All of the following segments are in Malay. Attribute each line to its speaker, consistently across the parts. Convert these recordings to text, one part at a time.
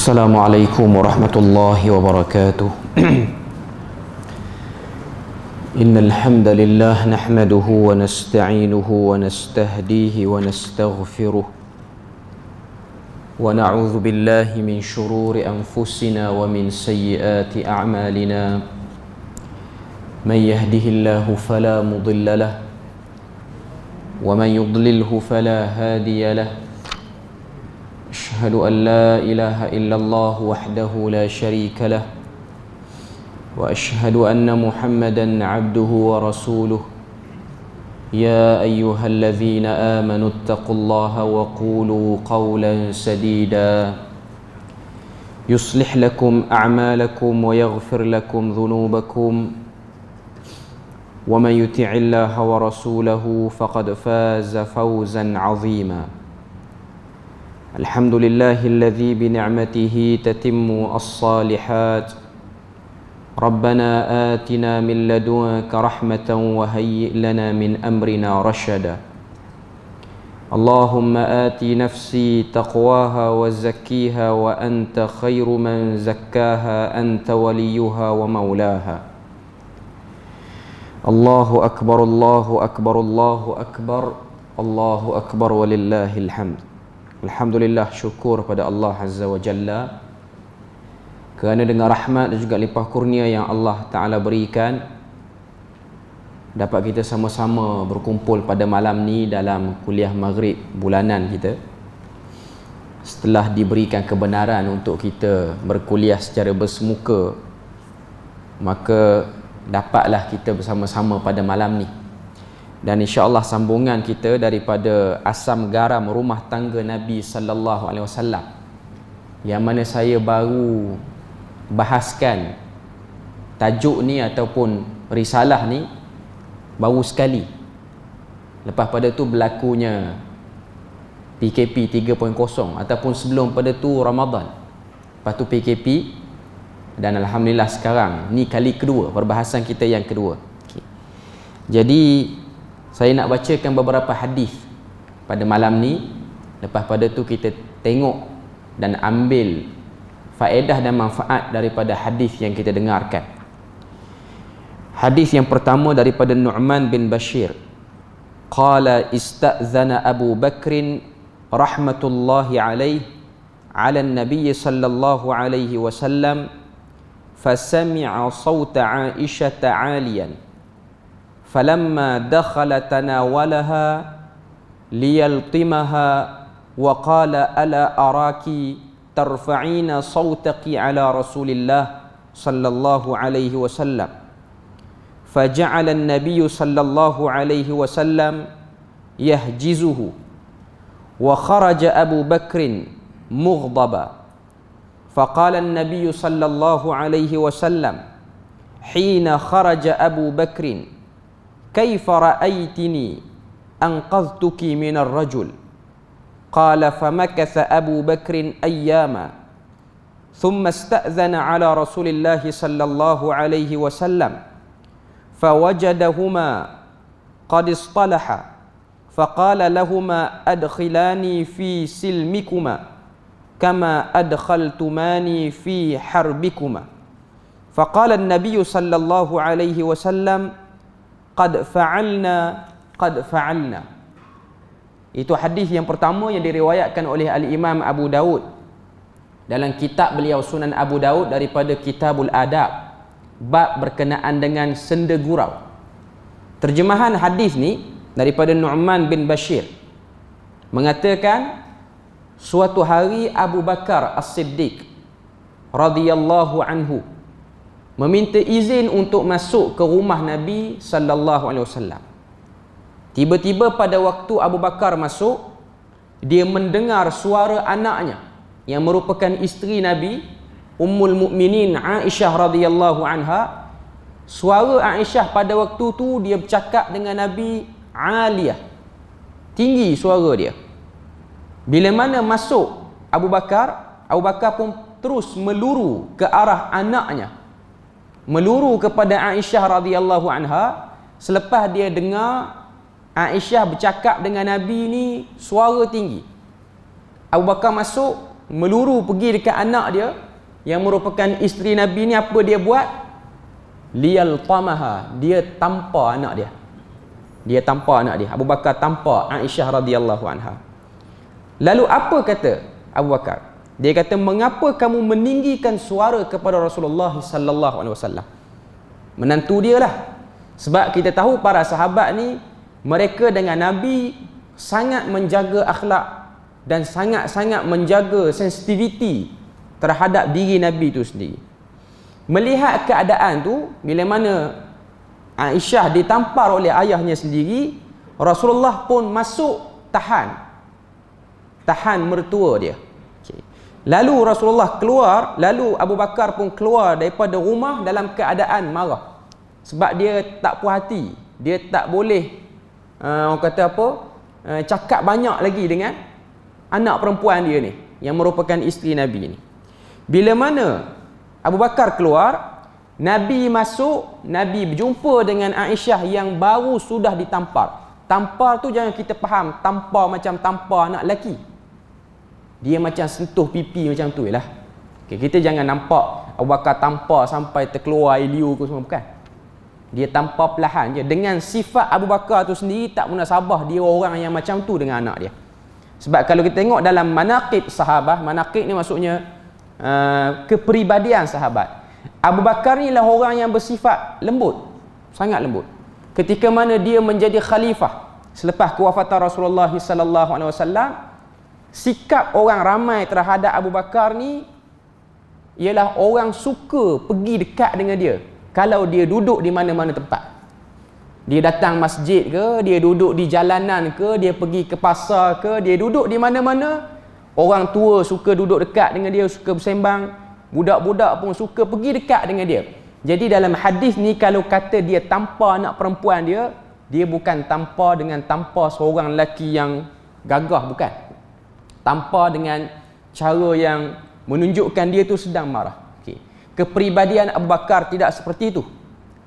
Speaker 1: السلام عليكم ورحمة الله وبركاته. إن الحمد لله نحمده ونستعينه ونستهديه ونستغفره ونعوذ بالله من شرور أنفسنا ومن سيئات أعمالنا. من يهده الله فلا مضل له ومن يضلله فلا هادي له. أشهد أن لا إله إلا الله وحده لا شريك له وأشهد أن محمدا عبده ورسوله. يا أيها الذين آمنوا اتقوا الله وقولوا قولا سديدا يصلح لكم أعمالكم ويغفر لكم ذنوبكم ومن يطع الله ورسوله فقد فاز فوزا عظيما. الحمد لله الذي بنعمته تتم الصالحات. ربنا آتنا من لدنك رحمة وهيئ لنا من أمرنا رشدا. اللهم آت نفسي تقواها وزكيها وأنت خير من زكاها أنت وليها ومولاها. الله أكبر الله أكبر الله أكبر الله أكبر ولله الحمد. Alhamdulillah, syukur pada Allah Azza wa Jalla kerana dengan rahmat dan juga limpah kurnia yang Allah Ta'ala berikan, dapat kita sama-sama berkumpul pada malam ni dalam kuliah maghrib bulanan kita. Setelah diberikan kebenaran untuk kita berkuliah secara bersemuka, maka dapatlah kita bersama-sama pada malam ni. Dan insya-Allah sambungan kita daripada asam garam rumah tangga Nabi sallallahu alaihi wasallam, yang mana saya baru bahaskan tajuk ni ataupun risalah ni baru sekali. Lepas pada tu berlakunya PKP 3.0 ataupun sebelum pada tu Ramadan. Lepas tu PKP, dan alhamdulillah sekarang ni kali kedua, perbahasan kita yang kedua. Okay. Jadi saya nak bacakan beberapa hadis pada malam ni. Lepas pada tu kita tengok dan ambil faedah dan manfaat daripada hadis yang kita dengarkan. Hadis yang pertama daripada Nu'man bin Bashir. Qala ista'zana Abu Bakr rahmatullahi alaih ala an-nabiy sallallahu alaihi wasallam fasami'a sawta Aisyah 'aliyan. فلما دخل تناولها ليلطمها وقال ألا أراك ترفعين صوتك على رسول الله صلى الله عليه وسلم فجعل النبي صلى الله عليه وسلم يهجزه وخرج أبو بكر مغضبا فقال النبي صلى الله عليه وسلم حين خرج أبو بكر كيف رأيتني أنقذتك من الرجل قال فمكث أبو بكر أياما ثم استأذن على رسول الله صلى الله عليه وسلم فوجدهما قد اصطلحا فقال لهما أدخلاني في سلمكما كما أدخلتماني في حربكما فقال النبي صلى الله عليه وسلم qad fa'alna. Itu hadis yang pertama yang diriwayatkan oleh Al-Imam Abu Daud dalam kitab beliau Sunan Abu Daud daripada Kitabul Adab, bab berkenaan dengan senda gurau. Terjemahan hadis ni daripada Nu'man bin Bashir mengatakan, suatu hari Abu Bakar As-Siddiq radhiyallahu anhu meminta izin untuk masuk ke rumah Nabi sallallahu alaihi wasallam. Tiba-tiba pada waktu Abu Bakar masuk, dia mendengar suara anaknya yang merupakan isteri Nabi, Ummul Mukminin Aisyah radhiyallahu anha. Suara Aisyah pada waktu tu dia bercakap dengan Nabi aliyah, tinggi suara dia. Bila mana masuk Abu Bakar pun terus meluru ke arah anaknya, meluru kepada Aisyah radhiyallahu anha. Selepas dia dengar Aisyah bercakap dengan Nabi ni suara tinggi, Abu Bakar masuk, meluru pergi dekat anak dia yang merupakan isteri Nabi ni, apa dia buat? Liyaltamaha, dia tampar anak dia. Dia tampar anak dia. Abu Bakar tampar Aisyah radhiyallahu anha. Lalu apa kata Abu Bakar? Dia kata, mengapa kamu meninggikan suara kepada Rasulullah sallallahu alaihi wasallam? Menantu dia lah. Sebab kita tahu para sahabat ni, mereka dengan Nabi sangat menjaga akhlak dan sangat-sangat menjaga sensitiviti terhadap diri Nabi tu sendiri. Melihat keadaan tu, bila mana Aisyah ditampar oleh ayahnya sendiri, Rasulullah pun masuk tahan mertua dia. Okay. Lalu Rasulullah keluar, lalu Abu Bakar pun keluar daripada rumah dalam keadaan marah. Sebab dia tak puas hati, dia tak boleh orang kata apa, cakap banyak lagi dengan anak perempuan dia ni, yang merupakan isteri Nabi ni. Bila mana Abu Bakar keluar, Nabi masuk, Nabi berjumpa dengan Aisyah yang baru sudah ditampar. Tampar tu jangan kita faham tampar macam tampar anak lelaki. Dia macam sentuh pipi macam tu lah. Okay, kita jangan nampak Abu Bakar tampar sampai terkeluar air liur ke semua, bukan. Dia tampar perlahan je. Dengan sifat Abu Bakar tu sendiri, tak pernah sabar dia orang yang macam tu dengan anak dia. Sebab kalau kita tengok dalam manaqib sahabah, manaqib ni maksudnya kepribadian sahabat. Abu Bakar ni lah orang yang bersifat lembut, sangat lembut. Ketika mana dia menjadi khalifah selepas kewafatan Rasulullah sallallahu alaihi wasallam, sikap orang ramai terhadap Abu Bakar ni ialah orang suka pergi dekat dengan dia kalau dia duduk di mana-mana tempat. Dia datang masjid ke, dia duduk di jalanan ke, dia pergi ke pasar ke, dia duduk di mana-mana, orang tua suka duduk dekat dengan dia, suka bersembang, budak-budak pun suka pergi dekat dengan dia. Jadi dalam hadis ni, kalau kata dia tampar anak perempuan dia, dia bukan tampar dengan tampar seorang lelaki yang gagah, bukan. Tampar dengan cara yang menunjukkan dia tu sedang marah. Okay. Kepribadian Abu Bakar tidak seperti itu.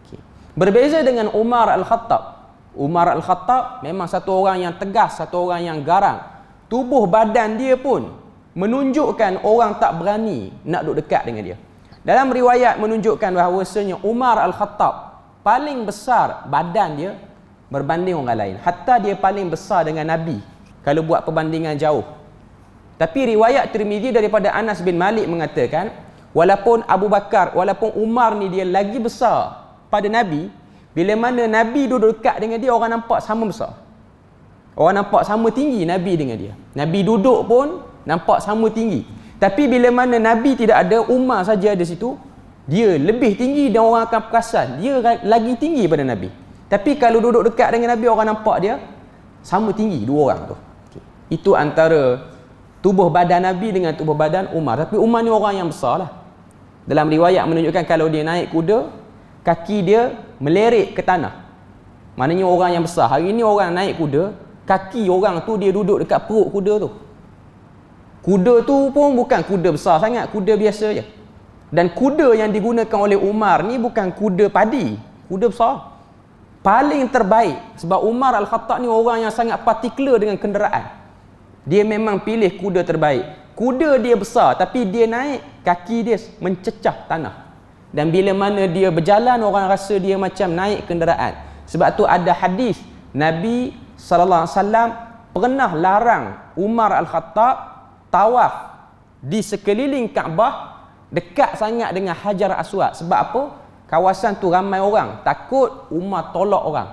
Speaker 1: Okay. Berbeza dengan Umar Al-Khattab. Umar Al-Khattab memang satu orang yang tegas, satu orang yang garang. Tubuh badan dia pun menunjukkan orang tak berani nak duduk dekat dengan dia. Dalam riwayat menunjukkan bahawasanya Umar Al-Khattab paling besar badan dia berbanding orang lain. Hatta dia paling besar dengan Nabi kalau buat perbandingan jauh. Tapi riwayat Tirmizi daripada Anas bin Malik mengatakan, walaupun Abu Bakar, walaupun Umar ni dia lagi besar pada Nabi, bila mana Nabi duduk dekat dengan dia, orang nampak sama besar. Orang nampak sama tinggi Nabi dengan dia. Nabi duduk pun nampak sama tinggi. Tapi bila mana Nabi tidak ada, Umar saja ada situ, dia lebih tinggi dan orang akan perasan dia lagi tinggi pada Nabi. Tapi kalau duduk dekat dengan Nabi, orang nampak dia sama tinggi dua orang tu. Okay. Itu antara tubuh badan Nabi dengan tubuh badan Umar. Tapi Umar ni orang yang besar lah. Dalam riwayat menunjukkan kalau dia naik kuda, kaki dia melerik ke tanah. Maknanya orang yang besar. Hari ni orang naik kuda, kaki orang tu dia duduk dekat perut kuda tu. Kuda tu pun bukan kuda besar sangat, kuda biasa je. Dan kuda yang digunakan oleh Umar ni bukan kuda padi, kuda besar. Paling terbaik. Sebab Umar Al-Khattab ni orang yang sangat particular dengan kenderaan. Dia memang pilih kuda terbaik. Kuda dia besar, tapi dia naik, kaki dia mencecah tanah. Dan bila mana dia berjalan, orang rasa dia macam naik kenderaan. Sebab tu ada hadis Nabi SAW pernah larang Umar Al-Khattab tawaf di sekeliling Kaabah dekat sangat dengan Hajar Aswad. Sebab apa? Kawasan tu ramai orang, takut Umar tolak orang.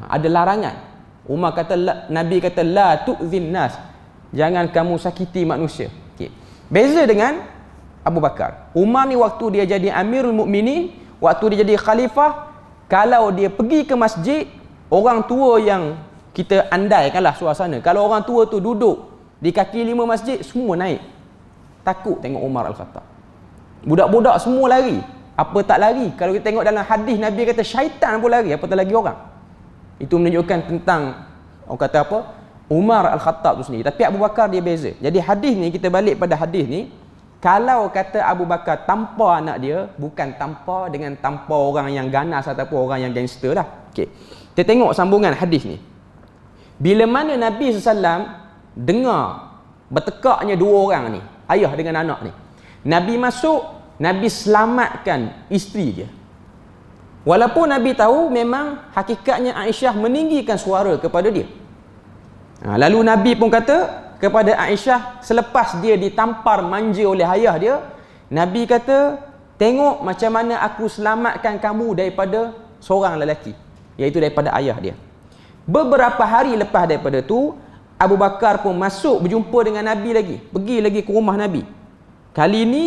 Speaker 1: Ada larangan. Umar kata, Nabi kata, la tu'zin nas, jangan kamu sakiti manusia. Okay. Beza dengan Abu Bakar. Umar ni waktu dia jadi Amirul Mukminin, waktu dia jadi khalifah, kalau dia pergi ke masjid, orang tua yang kita andaikanlah suasana, kalau orang tua tu duduk di kaki 5 masjid, semua naik. Takut tengok Umar Al-Khattab. Budak-budak semua lari. Apa tak lari? Kalau kita tengok dalam hadis, Nabi kata syaitan pun lari, apa tak lagi orang. Itu menunjukkan tentang, orang kata apa, Umar Al-Khattab tu sendiri. Tapi Abu Bakar dia beza. Jadi hadis ni, kita balik pada hadis ni, kalau kata Abu Bakar tampar anak dia, bukan tampar dengan tampar orang yang ganas ataupun orang yang gangster lah. Okay. Kita tengok sambungan hadis ni. Bila mana Nabi SAW dengar bertekaknya dua orang ni, ayah dengan anak ni. Nabi masuk, Nabi selamatkan isteri dia. Walaupun Nabi tahu memang hakikatnya Aisyah meninggikan suara kepada dia. Lalu Nabi pun kata kepada Aisyah selepas dia ditampar manja oleh ayah dia, Nabi kata, tengok macam mana aku selamatkan kamu daripada seorang lelaki, iaitu daripada ayah dia. Beberapa hari lepas daripada tu, Abu Bakar pun masuk berjumpa dengan Nabi lagi, pergi lagi ke rumah Nabi. Kali ni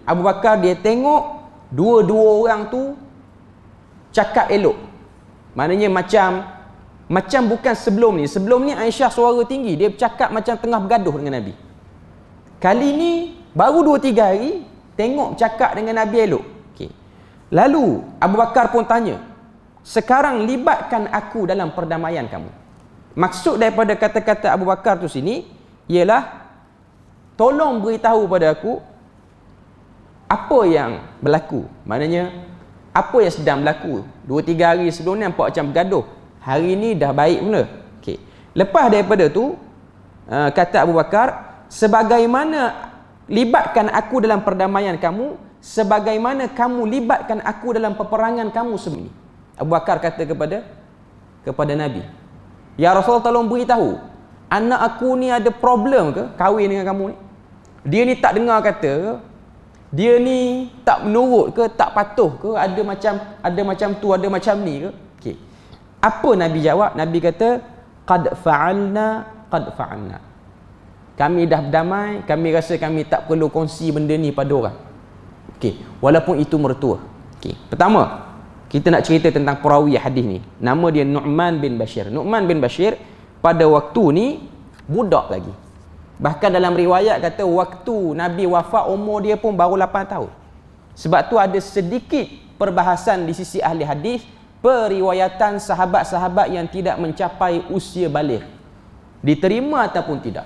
Speaker 1: Abu Bakar dia tengok dua-dua orang tu cakap elok. Maknanya macam bukan sebelum ni. Sebelum ni Aisyah suara tinggi, dia bercakap macam tengah bergaduh dengan Nabi. Kali ni baru 2-3 hari tengok cakap dengan Nabi elok. Okay. Lalu Abu Bakar pun tanya, sekarang libatkan aku dalam perdamaian kamu. Maksud daripada kata-kata Abu Bakar tu sini ialah, tolong beritahu pada aku apa yang berlaku. Maknanya apa yang sedang berlaku 2-3 hari sebelum ni nampak macam bergaduh, hari ni dah baik pula. Okay. Lepas daripada tu kata Abu Bakar, sebagaimana libatkan aku dalam perdamaian kamu, sebagaimana kamu libatkan aku dalam peperangan kamu sebelum ini. Abu Bakar kata kepada Nabi, ya Rasulullah, tolong beritahu, anak aku ni ada problem ke kahwin dengan kamu ni? Dia ni tak dengar kata ke? Dia ni tak menurut ke, tak patuh ke, ada macam tu, ada macam ni ke? Okey. Apa Nabi jawab? Nabi kata, qad fa'alna. Kami dah berdamai, kami rasa kami tak perlu kongsi benda ni pada orang. Okey, walaupun itu mertua. Okey. Pertama, kita nak cerita tentang perawi hadis ni. Nama dia Nu'man bin Bashir. Nu'man bin Bashir pada waktu ni budak lagi. Bahkan dalam riwayat kata waktu Nabi wafat umur dia pun baru 8 tahun. Sebab tu ada sedikit perbahasan di sisi ahli hadis, periwayatan sahabat-sahabat yang tidak mencapai usia baligh diterima ataupun tidak.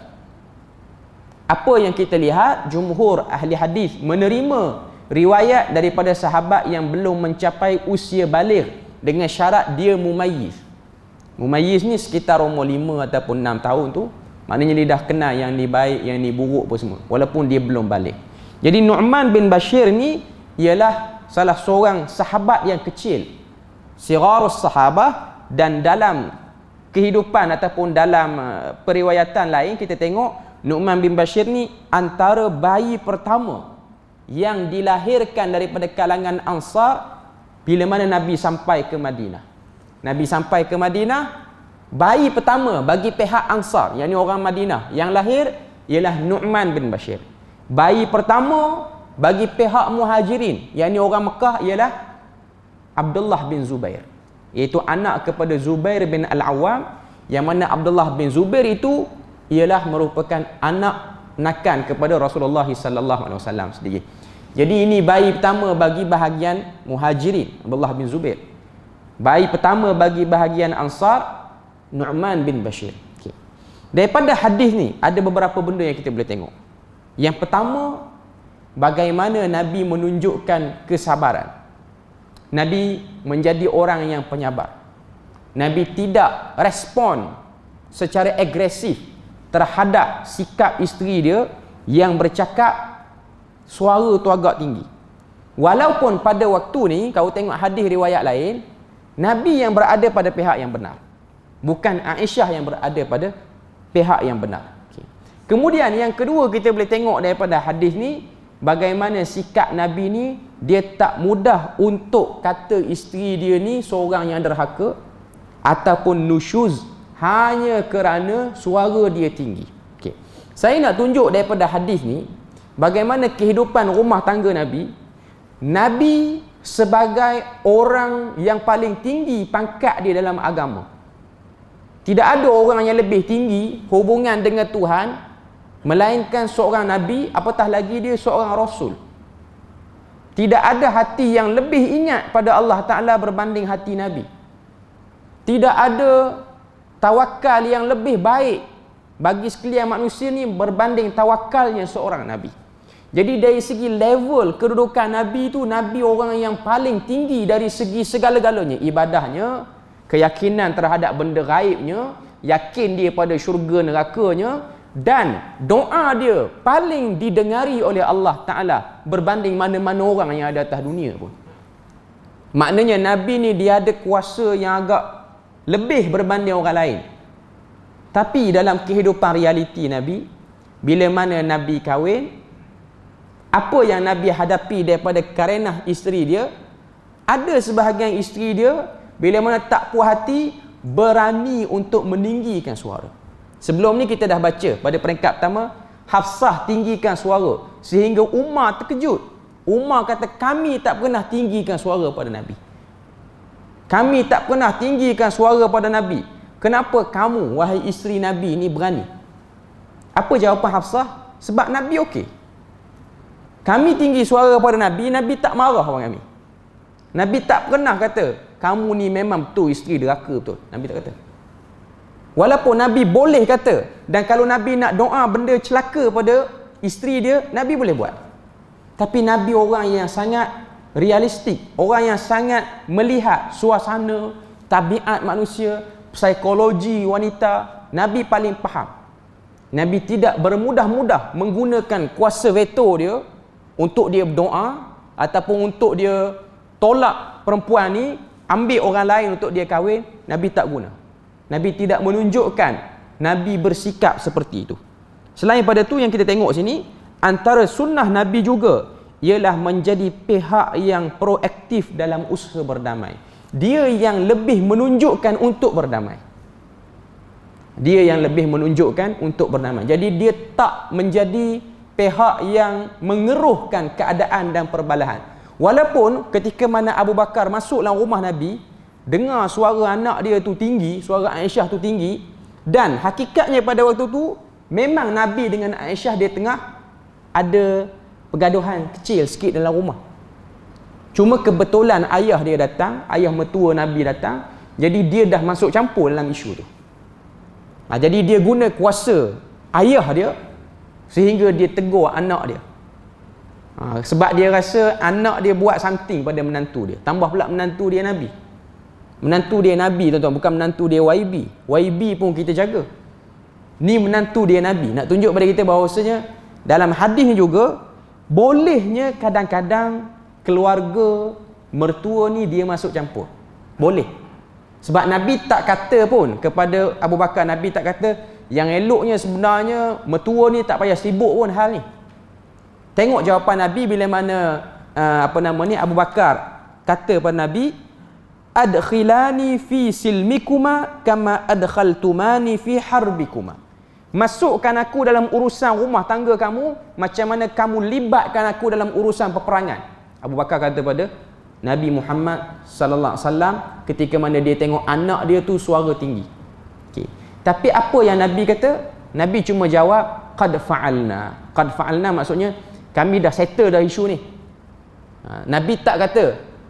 Speaker 1: Apa yang kita lihat, jumhur ahli hadis menerima riwayat daripada sahabat yang belum mencapai usia baligh dengan syarat dia mumayyiz. Mumayyiz ni sekitar umur 5 ataupun 6 tahun tu, maknanya dia dah kenal yang ni baik, yang ni buruk apa semua, walaupun dia belum baligh. Jadi Nu'man bin Bashir ni ialah salah seorang sahabat yang kecil, sigharus sahabah, dan dalam kehidupan ataupun dalam periwayatan lain kita tengok Nu'man bin Bashir ni antara bayi pertama yang dilahirkan daripada kalangan Ansar bila mana Nabi sampai ke Madinah. Nabi sampai ke Madinah, bayi pertama bagi pihak Ansar, yakni orang Madinah, yang lahir ialah Nu'man bin Bashir. Bayi pertama bagi pihak Muhajirin, yakni orang Mekah, ialah Abdullah bin Zubair, iaitu anak kepada Zubair bin Al-Awwam, yang mana Abdullah bin Zubair itu ialah merupakan anak nakan kepada Rasulullah sallallahu alaihi wasallam sendiri. Jadi ini bayi pertama bagi bahagian Muhajirin, Abdullah bin Zubair. Bayi pertama bagi bahagian Ansar, Nu'man bin Bashir. Okay. Daripada hadis ni ada beberapa benda yang kita boleh tengok. Yang pertama, bagaimana Nabi menunjukkan kesabaran. Nabi menjadi orang yang penyabar. Nabi tidak respon secara agresif terhadap sikap isteri dia yang bercakap suara tu agak tinggi. Walaupun pada waktu ni kau tengok hadis riwayat lain, Nabi yang berada pada pihak yang benar, bukan Aisyah yang berada pada pihak yang benar. Okay. Kemudian yang kedua kita boleh tengok daripada hadis ni, bagaimana sikap Nabi ni, dia tak mudah untuk kata isteri dia ni seorang yang derhaka ataupun nusyuz hanya kerana suara dia tinggi. Okay. Saya nak tunjuk daripada hadis ni bagaimana kehidupan rumah tangga Nabi. Nabi sebagai orang yang paling tinggi pangkat dia dalam agama. Tidak ada orang yang lebih tinggi hubungan dengan Tuhan melainkan seorang Nabi, apatah lagi dia seorang Rasul. Tidak ada hati yang lebih ingat pada Allah Ta'ala berbanding hati Nabi. Tidak ada tawakal yang lebih baik bagi sekalian manusia ni berbanding tawakalnya seorang Nabi. Jadi dari segi level kedudukan Nabi tu, Nabi orang yang paling tinggi dari segi segala-galanya. Ibadahnya, keyakinan terhadap benda gaibnya, yakin dia pada syurga nerakanya, dan doa dia paling didengari oleh Allah Ta'ala berbanding mana-mana orang yang ada atas dunia pun. Maknanya Nabi ni dia ada kuasa yang agak lebih berbanding orang lain. Tapi dalam kehidupan realiti Nabi, bila mana Nabi kahwin, apa yang Nabi hadapi daripada karenah isteri dia, ada sebahagian isteri dia bila mana tak puas hati berani untuk meninggikan suara. Sebelum ni kita dah baca pada peringkat pertama, Hafsah tinggikan suara sehingga Umar terkejut. Umar kata, kami tak pernah tinggikan suara pada Nabi. Kami tak pernah tinggikan suara pada Nabi. Kenapa kamu, wahai isteri Nabi ni berani? Apa jawapan Hafsah? Sebab Nabi okey. Kami tinggi suara pada Nabi, Nabi tak marah orang kami. Nabi tak pernah kata, kamu ni memang betul isteri deraka betul. Nabi tak kata. Walaupun Nabi boleh kata, dan kalau Nabi nak doa benda celaka pada isteri dia, Nabi boleh buat. Tapi Nabi orang yang sangat realistik, orang yang sangat melihat suasana, tabiat manusia, psikologi wanita. Nabi paling faham. Nabi tidak bermudah-mudah menggunakan kuasa veto dia untuk dia berdoa ataupun untuk dia tolak perempuan ni, ambil orang lain untuk dia kahwin. Nabi tak guna. Nabi tidak menunjukkan Nabi bersikap seperti itu. Selain pada tu yang kita tengok sini, antara sunnah Nabi juga ialah menjadi pihak yang proaktif dalam usaha berdamai. Dia yang lebih menunjukkan untuk berdamai. Dia yang lebih menunjukkan untuk berdamai. Jadi dia tak menjadi pihak yang mengeruhkan keadaan dan perbalahan. Walaupun ketika mana Abu Bakar masuk dalam rumah Nabi, dengar suara anak dia tu tinggi, suara Aisyah tu tinggi, dan hakikatnya pada waktu tu memang Nabi dengan Aisyah dia tengah ada pergaduhan kecil sikit dalam rumah. Cuma kebetulan ayah dia datang, ayah mertua Nabi datang, jadi dia dah masuk campur dalam isu tu. Jadi dia guna kuasa ayah dia sehingga dia tegur anak dia. Sebab dia rasa anak dia buat something pada menantu dia. Tambah pula menantu dia Nabi. Menantu dia Nabi, tuan-tuan, bukan menantu dia YB. YB pun kita jaga. Ni menantu dia Nabi. Nak tunjuk pada kita bahawasanya dalam hadis juga bolehnya kadang-kadang keluarga mertua ni dia masuk campur. Boleh. Sebab Nabi tak kata pun kepada Abu Bakar, Nabi tak kata yang eloknya sebenarnya mertua ni tak payah sibuk pun hal ni. Tengok jawapan Nabi bila mana Abu Bakar kata pada Nabi, adkhilani fi silmikuma kama adkhaltumani fi harbikuma. Masukkan aku dalam urusan rumah tangga kamu macam mana kamu libatkan aku dalam urusan peperangan. Abu Bakar kata pada Nabi Muhammad sallallahu alaihi wasallam ketika mana dia tengok anak dia tu suara tinggi. Okey. Tapi apa yang Nabi kata? Nabi cuma jawab qad fa'alna. Qad fa'alna maksudnya kami dah settle dah isu ni. Nabi tak kata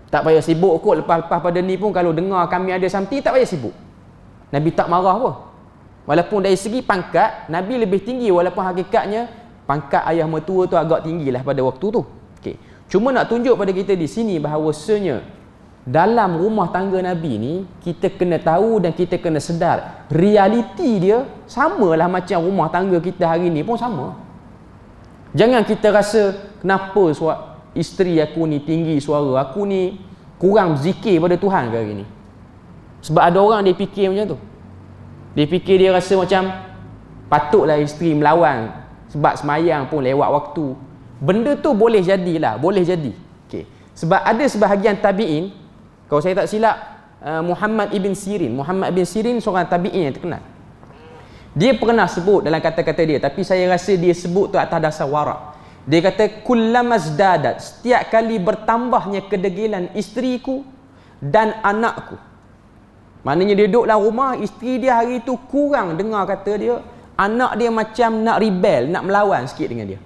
Speaker 1: tak payah sibuk kot, lepas-lepas pada ni pun kalau dengar kami ada something tak payah sibuk. Nabi tak marah pun. Walaupun dari segi pangkat Nabi lebih tinggi, walaupun hakikatnya pangkat ayah mertua tu agak tinggilah pada waktu tu. Okey. Cuma nak tunjuk pada kita di sini bahawasanya dalam rumah tangga Nabi ni kita kena tahu dan kita kena sedar realiti dia samalah macam rumah tangga kita hari ni pun sama. Jangan kita rasa kenapa isteri aku ni tinggi suara, aku ni kurang zikir pada Tuhan ke hari ni. Sebab ada orang dia fikir macam tu. Dia fikir, dia rasa macam patutlah isteri melawan sebab semayang pun lewat waktu. Benda tu boleh jadilah, boleh jadi. Okay. Sebab ada sebahagian tabi'in, kalau saya tak silap, Muhammad ibn Sirin. Muhammad ibn Sirin seorang tabi'in yang terkenal. Dia pernah sebut dalam kata-kata dia, tapi saya rasa dia sebut tu atas dasar warak. Dia kata, kullamazdadat, setiap kali bertambahnya kedegilan isteriku dan anakku. Maknanya dia duduk dalam rumah, isteri dia hari tu kurang dengar kata dia, anak dia macam nak rebel, nak melawan sikit dengan dia.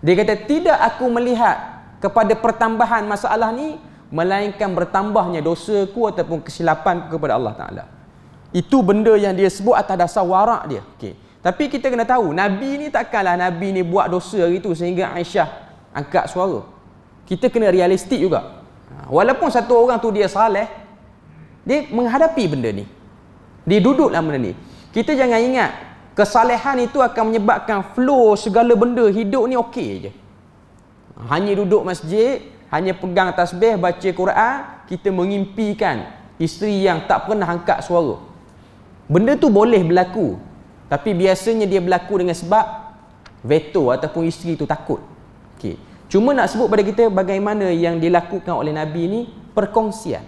Speaker 1: Dia kata, tidak aku melihat kepada pertambahan masalah ni, melainkan bertambahnya dosaku ataupun kesilapanku kepada Allah Ta'ala. Itu benda yang dia sebut atas dasar warak dia. Okay. Tapi kita kena tahu, Nabi ni takkanlah Nabi ni buat dosa hari tu sehingga Aisyah angkat suara. Kita kena realistik juga. Walaupun satu orang tu dia saleh, dia menghadapi benda ni. Dia duduk dalam benda ni. Kita jangan ingat Kesalehan itu akan menyebabkan flow segala benda hidup ni okey je. Hanya duduk masjid, hanya pegang tasbih, baca Quran, kita mengimpikan isteri yang tak pernah angkat suara. Benda tu boleh berlaku, tapi biasanya dia berlaku dengan sebab veto ataupun isteri tu takut. Okey. Cuma nak sebut pada kita bagaimana yang dilakukan oleh Nabi ni perkongsian.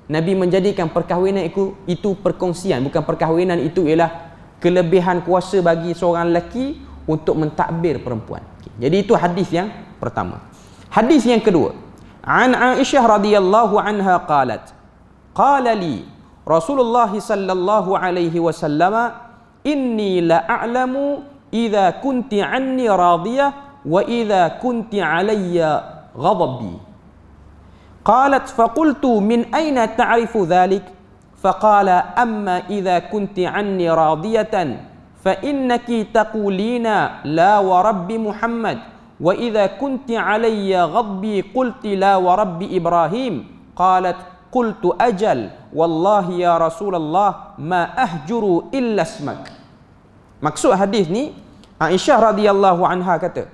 Speaker 1: Nabi menjadikan perkahwinan itu perkongsian, bukan perkahwinan itu ialah kelebihan kuasa bagi seorang lelaki untuk mentadbir perempuan. Okay. Jadi itu hadis yang pertama. Hadis yang kedua. An Aisyah radhiyallahu anha qalat, qala li Rasulullah sallallahu alaihi wasallam, inni la a'lamu idza kunti anni radiyah wa idza kunti alayya ghadabi. Qalat faqultu min aina ta'rifu dhalik? فقال أما إذا كنت عني راضية فإنك تقولين لا ورب محمد وإذا كنت علي غضبي قلت لا ورب إبراهيم قالت قلت أجل والله يا رسول الله ما أهجر إلا اسمك. Maksud hadis ni, Aisyah radhiyallahu anha kata,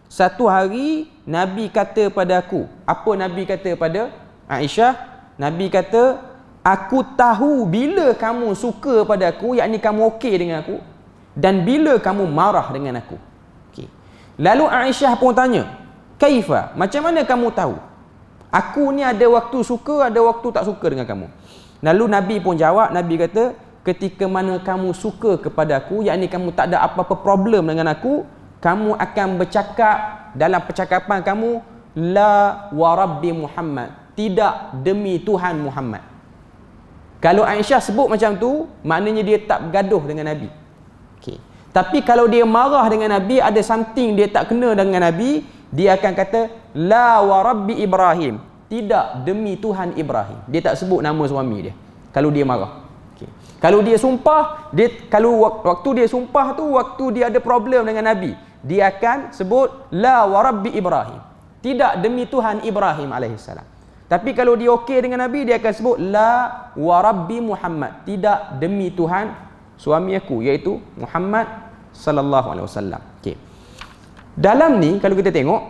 Speaker 1: satu hari Nabi kata pada aku, apa Nabi kata pada Aisyah? Nabi kata, aku tahu bila kamu suka pada aku, yakni kamu okey dengan aku, dan bila kamu marah dengan aku. Okay. Lalu Aisyah pun tanya, kaifa? Macam mana kamu tahu? Aku ni ada waktu suka, ada waktu tak suka dengan kamu. Lalu Nabi pun jawab, Nabi kata, ketika mana kamu suka kepada aku, yakni kamu tak ada apa-apa problem dengan aku, kamu akan bercakap dalam percakapan kamu, la wa rabbi Muhammad, tidak demi Tuhan Muhammad. Kalau Aisyah sebut macam tu, maknanya dia tak bergaduh dengan Nabi. Okay. Tapi kalau dia marah dengan Nabi, ada something dia tak kena dengan Nabi, dia akan kata, la wa rabbi Ibrahim, tidak demi Tuhan Ibrahim. Dia tak sebut nama suami dia kalau dia marah. Okay. Kalau dia sumpah, kalau waktu dia sumpah tu, waktu dia ada problem dengan Nabi, dia akan sebut la wa rabbi Ibrahim, tidak demi Tuhan Ibrahim alaihissalam. Tapi kalau dia okey dengan Nabi, dia akan sebut la wa rabbi Muhammad, tidak demi Tuhan suami aku, iaitu Muhammad sallallahu alaihi wasallam. Okey. Dalam ni kalau kita tengok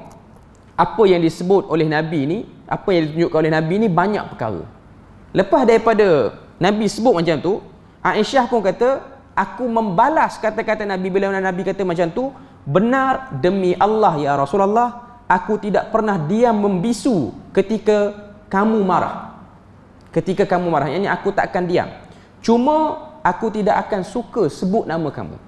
Speaker 1: apa yang disebut oleh Nabi ni, apa yang ditunjukkan oleh Nabi ni banyak perkara. Lepas daripada Nabi sebut macam tu, Aisyah pun kata, aku membalas kata-kata Nabi bila Nabi kata macam tu, benar demi Allah ya Rasulullah, aku tidak pernah diam membisu ketika kamu marah. Ketika kamu marah, yakni aku tak akan diam. Cuma aku tidak akan suka sebut nama kamu.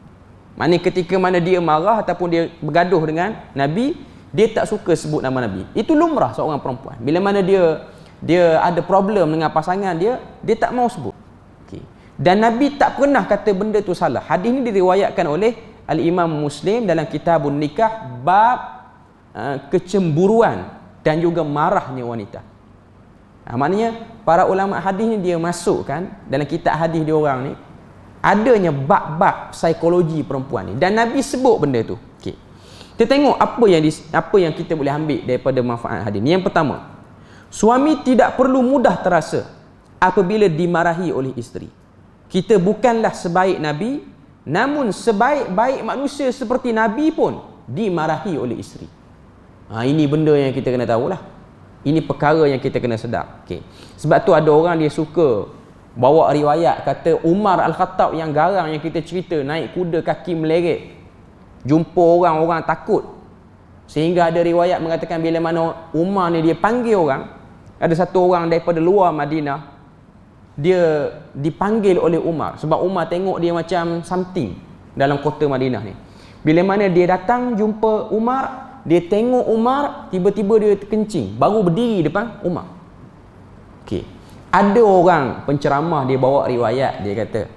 Speaker 1: Maknanya ketika mana dia marah ataupun dia bergaduh dengan Nabi, dia tak suka sebut nama Nabi. Itu lumrah seorang perempuan. Bila mana dia ada problem dengan pasangan dia tak mau sebut. Okay. Dan Nabi tak pernah kata benda tu salah. Hadis ni diriwayatkan oleh Al-Imam Muslim dalam Kitabun Nikah, bab kecemburuan dan juga marahnya wanita. Maknanya para ulama hadis ni dia masukkan dalam kitab hadis dia orang ni adanya bab-bab psikologi perempuan ni, dan Nabi sebut benda tu. Okey. Kita tengok apa yang kita boleh ambil daripada manfaat hadis ni. Yang pertama, suami tidak perlu mudah terasa apabila dimarahi oleh isteri. Kita bukanlah sebaik Nabi, namun sebaik-baik manusia seperti Nabi pun dimarahi oleh isteri. Ini benda yang kita kena tahulah. Ini perkara yang kita kena sedar. Okay. Sebab tu ada orang dia suka bawa riwayat kata Umar Al-Khattab yang garang yang kita cerita, naik kuda kaki meleret, jumpa orang takut. Sehingga ada riwayat mengatakan bila mana Umar ni dia panggil orang, ada satu orang daripada luar Madinah, dia dipanggil oleh Umar sebab Umar tengok dia macam something dalam kota Madinah ni. Bila mana dia datang jumpa Umar, dia tengok Umar, tiba-tiba dia terkencing, baru berdiri depan Umar. Okey. Ada orang penceramah dia bawa riwayat, dia kata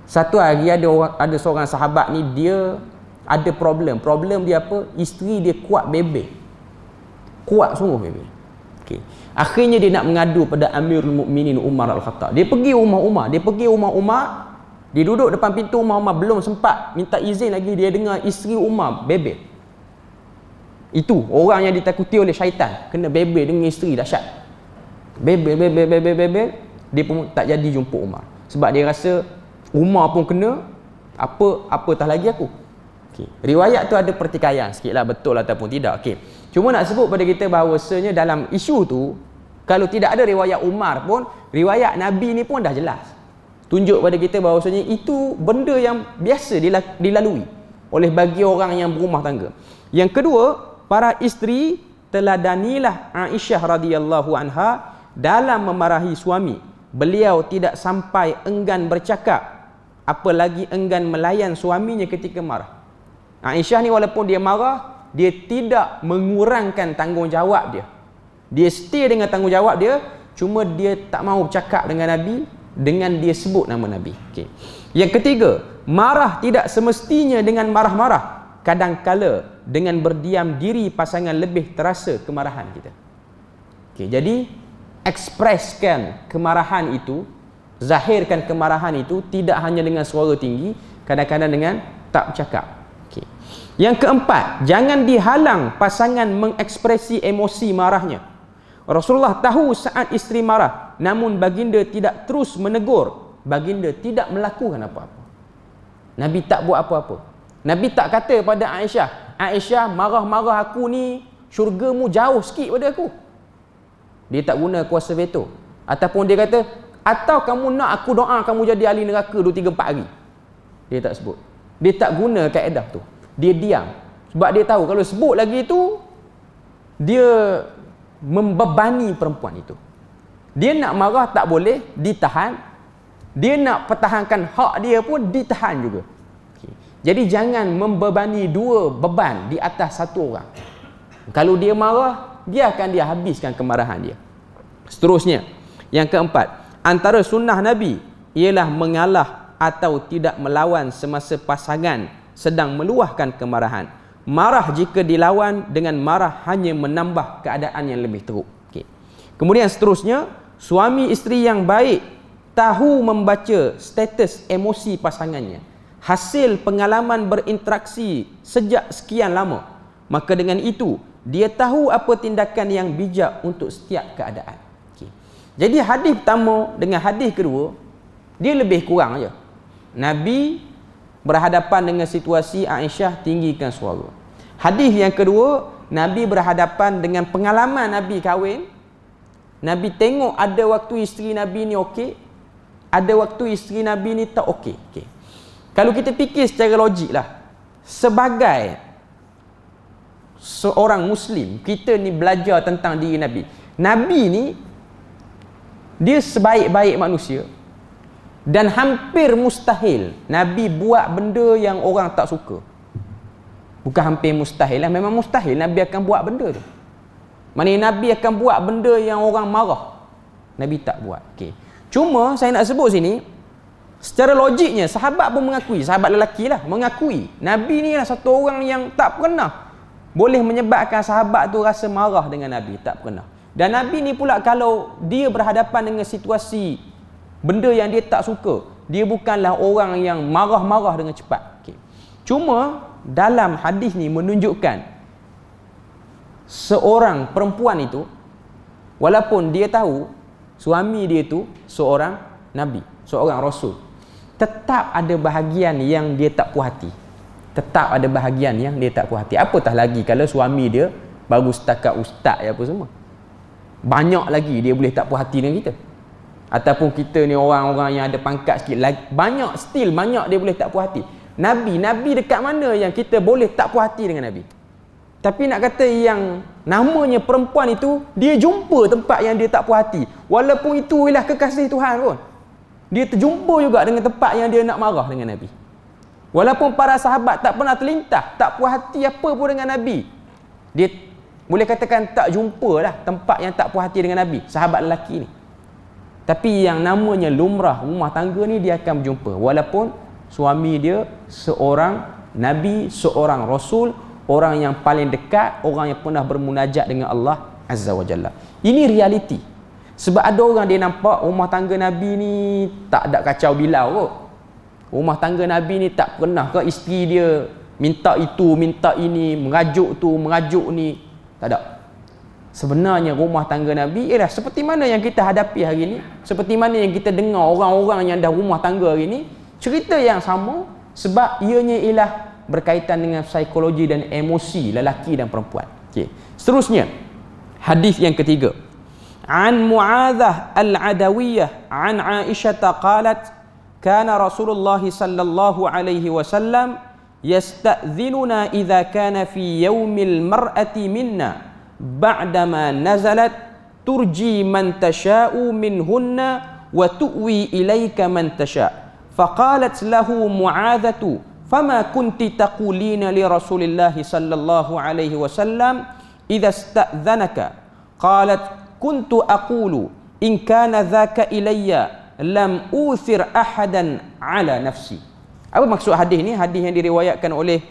Speaker 1: satu hari ada seorang sahabat ni, dia ada problem dia apa? Isteri dia kuat bebel. Kuat sungguh bebel. Okey. Akhirnya dia nak mengadu pada Amirul Mukminin Umar Al-Khattab. Dia pergi rumah Umar, dia duduk depan pintu rumah Umar, belum sempat minta izin lagi dia dengar isteri Umar bebel. Itu orang yang ditakuti oleh syaitan, kena bebel dengan isteri, dahsyat. Bebel, dia pun tak jadi jumpa Umar. Sebab dia rasa Umar pun kena, Apatah lagi aku. Okey. Riwayat tu ada pertikaian sikitlah betul ataupun tidak. Okey. Cuma nak sebut pada kita bahawasanya dalam isu tu, kalau tidak ada riwayat Umar pun, riwayat Nabi ni pun dah jelas. Tunjuk pada kita bahawasanya itu benda yang biasa dilalui oleh bagi orang yang berumah tangga. Yang kedua, para isteri teladanilah Aisyah radhiyallahu anha dalam memarahi suami. Beliau tidak sampai enggan bercakap, apalagi enggan melayan suaminya ketika marah. Aisyah ni walaupun dia marah, dia tidak mengurangkan tanggungjawab dia. Dia stay dengan tanggungjawab dia, cuma dia tak mahu bercakap dengan Nabi dengan dia sebut nama Nabi. Okay. Yang ketiga, marah tidak semestinya dengan marah-marah. Kadang-kala dengan berdiam diri pasangan lebih terasa kemarahan kita. Okay, jadi ekspreskan kemarahan itu, zahirkan kemarahan itu tidak hanya dengan suara tinggi, kadang-kadang dengan tak bercakap. Okay. Yang keempat, jangan dihalang pasangan mengekspresi emosi marahnya. Rasulullah tahu saat isteri marah, namun baginda tidak terus menegur, baginda tidak melakukan apa-apa. Nabi tak buat apa-apa. Nabi tak kata pada Aisyah, Aisyah, marah-marah aku ni syurgamu jauh sikit pada aku. Dia tak guna kuasa veto. Ataupun dia kata, atau kamu nak aku doa kamu jadi ahli neraka 2, 3, 4 hari. Dia tak sebut. Dia tak guna kaedah tu. Dia diam. Sebab dia tahu kalau sebut lagi tu, dia membebani perempuan itu. Dia nak marah tak boleh, ditahan. Dia nak pertahankan hak dia pun ditahan juga. Jadi jangan membebani dua beban di atas satu orang. Kalau dia marah, biarkan dia habiskan kemarahan dia. Seterusnya, yang keempat, antara sunnah Nabi ialah mengalah atau tidak melawan semasa pasangan sedang meluahkan kemarahan. Marah jika dilawan dengan marah hanya menambah keadaan yang lebih teruk. Okay. Kemudian seterusnya, suami isteri yang baik tahu membaca status emosi pasangannya. Hasil pengalaman berinteraksi sejak sekian lama. Maka dengan itu, dia tahu apa tindakan yang bijak untuk setiap keadaan. Okay. Jadi hadis pertama dengan hadis kedua, dia lebih kurang aja. Nabi berhadapan dengan situasi Aisyah tinggikan suara. Hadis yang kedua, Nabi berhadapan dengan pengalaman Nabi kahwin. Nabi tengok ada waktu isteri Nabi ni okey, ada waktu isteri Nabi ni tak okey. Okay. Kalau kita fikir secara logik lah, sebagai seorang Muslim, kita ni belajar tentang diri Nabi. Nabi ni, dia sebaik-baik manusia. Dan hampir mustahil Nabi buat benda yang orang tak suka. Bukan hampir mustahil lah, memang mustahil Nabi akan buat benda tu. Maknanya Nabi akan buat benda yang orang marah. Nabi tak buat. Okay. Cuma saya nak sebut sini, secara logiknya, sahabat pun mengakui, sahabat lelaki lah, mengakui Nabi ni lah satu orang yang tak pernah boleh menyebabkan sahabat tu rasa marah dengan Nabi. Tak pernah. Dan Nabi ni pula kalau dia berhadapan dengan situasi benda yang dia tak suka, dia bukanlah orang yang marah-marah dengan cepat. Okay. Cuma dalam hadis ni menunjukkan seorang perempuan itu, walaupun dia tahu suami dia tu seorang Nabi, seorang Rasul, tetap ada bahagian yang dia tak puas hati. Tetap ada bahagian yang dia tak puas hati. Apatah lagi kalau suami dia baru setakat ustaz apa semua. Banyak lagi dia boleh tak puas hati dengan kita. Ataupun kita ni orang-orang yang ada pangkat sikit, banyak dia boleh tak puas hati. Nabi dekat mana yang kita boleh tak puas hati dengan Nabi? Tapi nak kata yang namanya perempuan itu, dia jumpa tempat yang dia tak puas hati. Walaupun itu ialah kekasih Tuhan pun, dia terjumpa juga dengan tempat yang dia nak marah dengan Nabi. Walaupun para sahabat tak pernah terlintas, tak puas hati apa pun dengan Nabi, dia boleh katakan tak jumpalah tempat yang tak puas hati dengan Nabi, sahabat lelaki ni. Tapi yang namanya lumrah rumah tangga ni, dia akan berjumpa. Walaupun suami dia seorang Nabi, seorang Rasul, orang yang paling dekat, orang yang pernah bermunajat dengan Allah Azza wa Jalla. Ini realiti. Sebab ada orang dia nampak rumah tangga Nabi ni tak ada kacau bilau kot. Rumah tangga Nabi ni tak pernah ke isteri dia minta itu, minta ini, merajuk tu, merajuk ni. Tak ada. Sebenarnya rumah tangga Nabi ialah seperti mana yang kita hadapi hari ni, seperti mana yang kita dengar orang-orang yang dah rumah tangga hari ni, cerita yang sama, Sebab ianya ialah berkaitan dengan psikologi dan emosi lelaki dan perempuan. Okey. Seterusnya, hadis yang ketiga. An Mu'adzah Al-Adawiyah an Aisyah qalat kana Rasulullah sallallahu alaihi wasallam yasta'dhinuna idza kana fi yaumil mar'ati minna ba'dama nazalat turji man tasha'u minhunna wa tu'wi ilaika man tasha'. Faqalat lahu Mu'adzatu fama kunti taqulina li Rasulillah sallallahu alaihi wasallam idza ista'dhanaka. Qalat kuntu aqulu in kana dhaka ilayya lam uthir ahadan ala nafsi. Apa maksud hadis ni? Hadis yang diriwayatkan oleh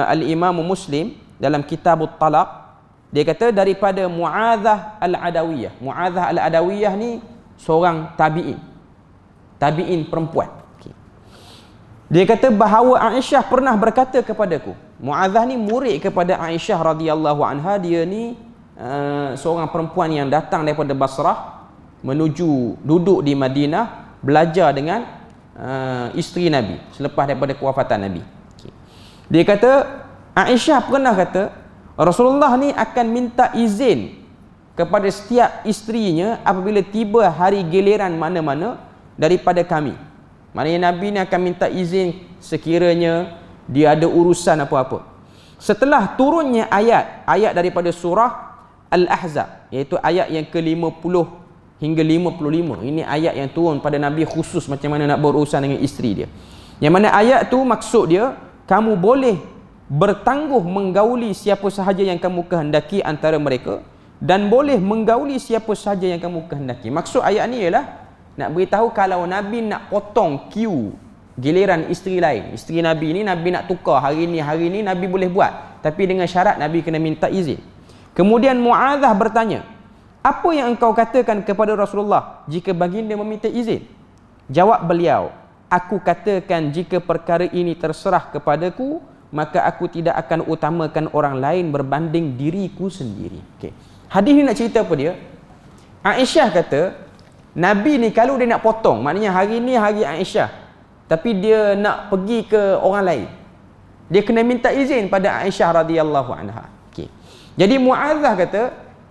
Speaker 1: Al-Imam Muslim dalam Kitabut Talaq. Dia kata daripada Mu'adzah Al-Adawiyah. Mu'adzah Al-Adawiyah ni seorang tabi'in perempuan. Dia kata bahawa Aisyah pernah berkata kepadaku. Mu'adzah ni murid kepada Aisyah radhiyallahu anha. Dia ni seorang perempuan yang datang daripada Basrah menuju duduk di Madinah, belajar dengan isteri Nabi selepas daripada kewafatan Nabi. Dia kata Aisyah pernah kata Rasulullah ni akan minta izin kepada setiap isterinya apabila tiba hari giliran mana-mana daripada kami. Maknanya Nabi ni akan minta izin sekiranya dia ada urusan apa-apa. Setelah turunnya ayat daripada surah Al-Ahzab, iaitu ayat yang ke-50 hingga 55. Ini ayat yang turun pada Nabi khusus macam mana nak berurusan dengan isteri dia. Yang mana ayat tu maksud dia, kamu boleh bertangguh menggauli siapa sahaja yang kamu kehendaki antara mereka dan boleh menggauli siapa sahaja yang kamu kehendaki. Maksud ayat ni ialah nak beritahu kalau Nabi nak potong queue giliran isteri lain. Isteri Nabi ni Nabi nak tukar hari ni Nabi boleh buat. Tapi dengan syarat Nabi kena minta izin. Kemudian Mu'adzah bertanya, apa yang engkau katakan kepada Rasulullah jika baginda meminta izin? Jawab beliau, aku katakan jika perkara ini terserah kepadaku, maka aku tidak akan utamakan orang lain berbanding diriku sendiri. Okay. Hadis ni nak cerita apa dia? Aisyah kata, Nabi ni kalau dia nak potong, maknanya hari ni hari Aisyah, tapi dia nak pergi ke orang lain, dia kena minta izin pada Aisyah radhiyallahu anha. Okay. Jadi Mu'adzah kata,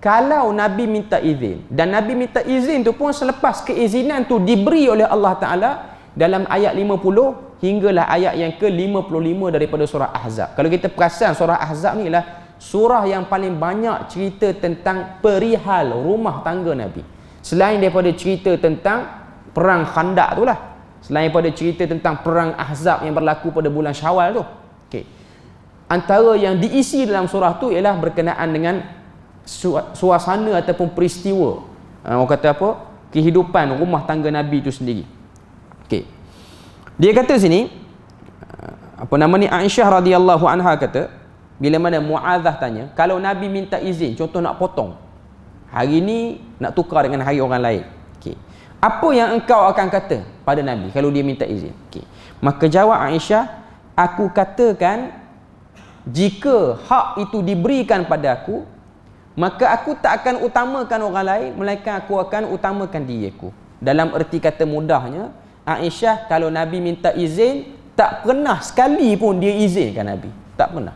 Speaker 1: kalau Nabi minta izin, dan Nabi minta izin tu pun selepas keizinan tu diberi oleh Allah Ta'ala dalam ayat 50 hinggalah ayat yang ke-55 daripada surah Ahzab. Kalau kita perasan surah Ahzab ni ialah surah yang paling banyak cerita tentang perihal rumah tangga Nabi. Selain daripada cerita tentang perang Khandak tu lah, selain daripada cerita tentang perang Ahzab yang berlaku pada bulan Syawal tu. Okay. Antara yang diisi dalam surah tu ialah berkenaan dengan suasana ataupun peristiwa, orang kata apa, kehidupan rumah tangga Nabi itu sendiri. Okay. Dia kata sini, apa nama ni, Aisyah radhiyallahu anha kata, bila mana Mu'adzah tanya, kalau Nabi minta izin, contoh nak potong, hari ni nak tukar dengan hari orang lain, okay, apa yang engkau akan kata pada Nabi kalau dia minta izin? Okay. Maka jawab Aisyah, aku katakan jika hak itu diberikan pada aku, maka aku tak akan utamakan orang lain, melainkan aku akan utamakan diriku. Dalam erti kata mudahnya, Aisyah kalau Nabi minta izin, tak pernah sekali pun dia izinkan Nabi. Tak pernah.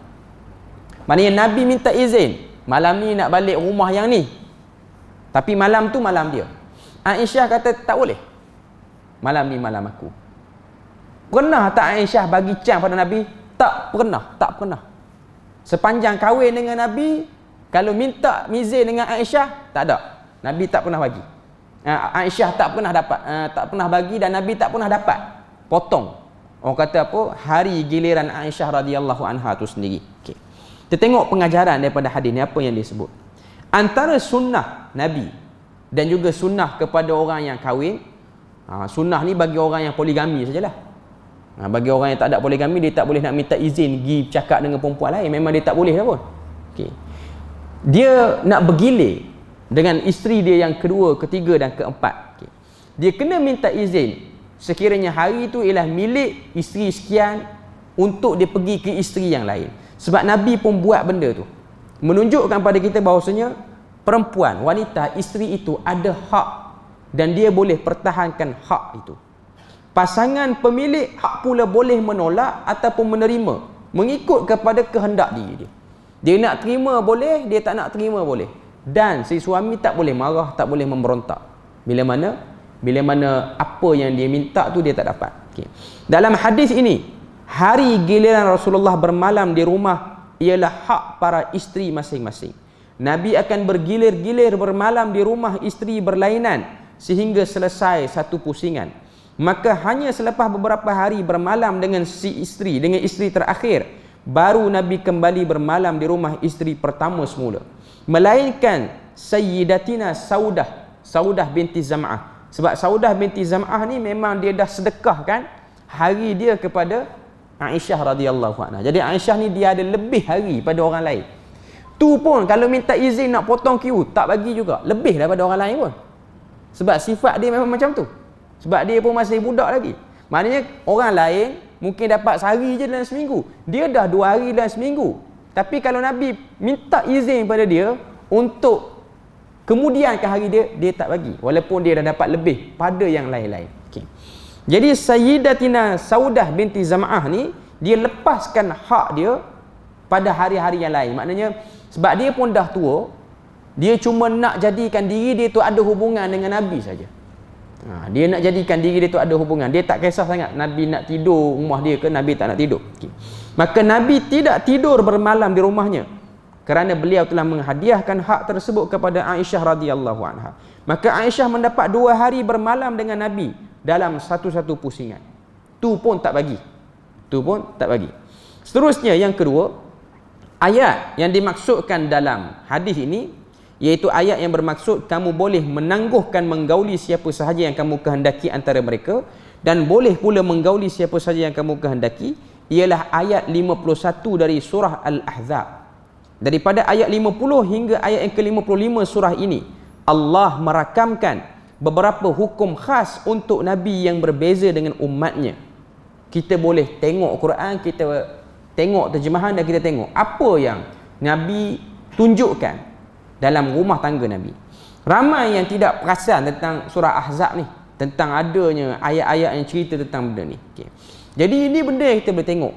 Speaker 1: Maknanya Nabi minta izin, malam ni nak balik rumah yang ni, tapi malam tu malam dia. Aisyah kata tak boleh, malam ni malam aku. Pernah tak Aisyah bagi can pada Nabi? Tak pernah. Tak pernah. Sepanjang kahwin dengan Nabi, kalau minta izin dengan Aisyah, tak ada. Nabi tak pernah bagi. Aisyah tak pernah dapat, tak pernah bagi, dan Nabi tak pernah dapat potong. Orang kata apa? Hari giliran Aisyah radhiyallahu anha tu sendiri. Okay. Kita tengok pengajaran daripada hadis ni, apa yang disebut. Antara sunnah Nabi dan juga sunnah kepada orang yang kahwin, sunnah ni bagi orang yang poligami sajalah. Bagi orang yang tak ada poligami, dia tak boleh nak minta izin pergi cakap dengan perempuan lain. Memang dia tak boleh dah pun. Okay. Dia nak bergilir dengan isteri dia yang kedua, ketiga dan keempat. Okay. Dia kena minta izin sekiranya hari itu ialah milik isteri sekian untuk dia pergi ke isteri yang lain. Sebab Nabi pun buat benda tu, menunjukkan pada kita bahawasanya perempuan, wanita, isteri itu ada hak dan dia boleh pertahankan hak itu. pasangan pemilik hak pula boleh menolak ataupun menerima mengikut kepada kehendak diri dia. Dia nak terima boleh, dia tak nak terima boleh. Dan si suami tak boleh marah, tak boleh memberontak. Bila mana apa yang dia minta tu dia tak dapat. Okay. Dalam hadis ini, hari giliran Rasulullah bermalam di rumah ialah hak para isteri masing-masing. Nabi akan bergilir-gilir bermalam di rumah isteri berlainan sehingga selesai satu pusingan. Maka hanya selepas beberapa hari bermalam dengan si isteri, dengan isteri terakhir, baru Nabi kembali bermalam di rumah isteri pertama semula. Melainkan Sayyidatina Saudah binti Zam'ah. Sebab Saudah binti Zam'ah ni memang dia dah sedekahkan hari dia kepada Aisyah radhiyallahu anha. Jadi Aisyah ni dia ada lebih hari pada orang lain. Tu pun kalau minta izin nak potong kiu tak bagi juga, lebih daripada orang lain pun. Sebab sifat dia memang macam tu. Sebab dia pun masih budak lagi. Maknanya orang lain mungkin dapat sehari je dalam seminggu, dia dah 2 hari dalam seminggu. Tapi kalau Nabi minta izin pada dia untuk kemudiankan hari dia, dia tak bagi, walaupun dia dah dapat lebih pada yang lain-lain. Okay. Jadi Sayyidatina Saudah binti Zam'ah ni, dia lepaskan hak dia pada hari-hari yang lain. Maknanya sebab dia pun dah tua, dia cuma nak jadikan diri dia tu ada hubungan dengan Nabi saja. Dia nak jadikan diri dia tu ada hubungan. Dia tak kisah sangat Nabi nak tidur rumah dia ke Nabi tak nak tidur. Okay. Maka Nabi tidak tidur bermalam di rumahnya kerana beliau telah menghadiahkan hak tersebut kepada Aisyah radhiyallahu anha. Maka Aisyah mendapat 2 hari bermalam dengan Nabi dalam satu-satu pusingan. Tu pun tak bagi. Seterusnya yang kedua, ayat yang dimaksudkan dalam hadis ini iaitu ayat yang bermaksud kamu boleh menangguhkan menggauli siapa sahaja yang kamu kehendaki antara mereka dan boleh pula menggauli siapa sahaja yang kamu kehendaki, ialah ayat 51 dari surah Al-Ahzab. Daripada ayat 50 hingga ayat yang ke-55 surah ini, Allah merakamkan beberapa hukum khas untuk Nabi yang berbeza dengan umatnya. Kita boleh tengok Quran, kita tengok terjemahan dan kita tengok apa yang Nabi tunjukkan dalam rumah tangga Nabi. Ramai yang tidak perasan tentang surah Ahzab ni, tentang adanya ayat-ayat yang cerita tentang benda ni. Okay. Jadi ini benda yang kita boleh tengok